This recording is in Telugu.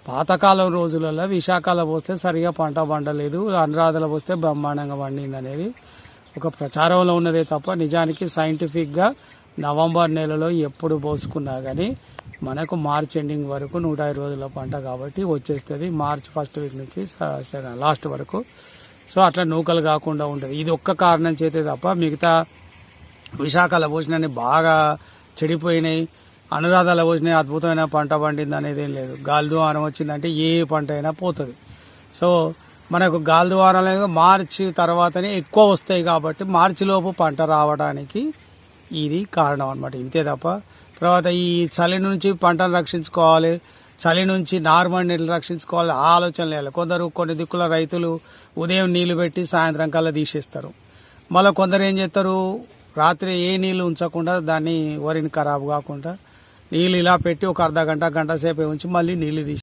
పాతకాలం రోజులలో విశాఖలో పోస్తే సరిగా పంట పండలేదు, అనురాధలో పోస్తే బ్రహ్మాండంగా పండింది అనేది ఒక ప్రచారంలో ఉన్నదే తప్ప నిజానికి సైంటిఫిక్గా నవంబర్ నెలలో ఎప్పుడు పోసుకున్నా కానీ మనకు మార్చ్ ఎండింగ్ వరకు 150 రోజుల పంట కాబట్టి వచ్చేస్తుంది. మార్చ్ ఫస్ట్ వీక్ నుంచి లాస్ట్ వరకు. సో అట్లా నూకలు కాకుండా ఉంటుంది. ఇది ఒక్క కారణం చేతే తప్ప మిగతా విశాఖలో పోసినవి బాగా చెడిపోయినాయి, అనురాధాల పోసినాయి అద్భుతమైన పంట పండింది అనేది ఏం లేదు. గాలి ద్వారం వచ్చిందంటే ఏ పంట అయినా పోతుంది. సో మనకు గాలి ద్వారం అనేది మార్చి తర్వాతనే ఎక్కువ వస్తాయి కాబట్టి మార్చి లోపు పంట రావడానికి ఇది కారణం అన్నమాట. ఇంతే తప్ప తర్వాత ఈ చలి నుంచి పంటను రక్షించుకోవాలి, చలి నుంచి నార్మల్ నీళ్ళు రక్షించుకోవాలి ఆలోచన లేదు. కొన్ని దిక్కుల రైతులు ఉదయం నీళ్లు పెట్టి సాయంత్రం కల్లా తీసేస్తారు. మళ్ళీ కొందరు ఏం చేస్తారు, రాత్రి ఏ నీళ్లు ఉంచకుండా దాన్ని వరిని ఖరాబు కాకుండా నీళ్ళు ఇలా పెట్టి ఒక అర్ధ గంట సేపు ఉంచి మళ్ళీ నీళ్లు తీసి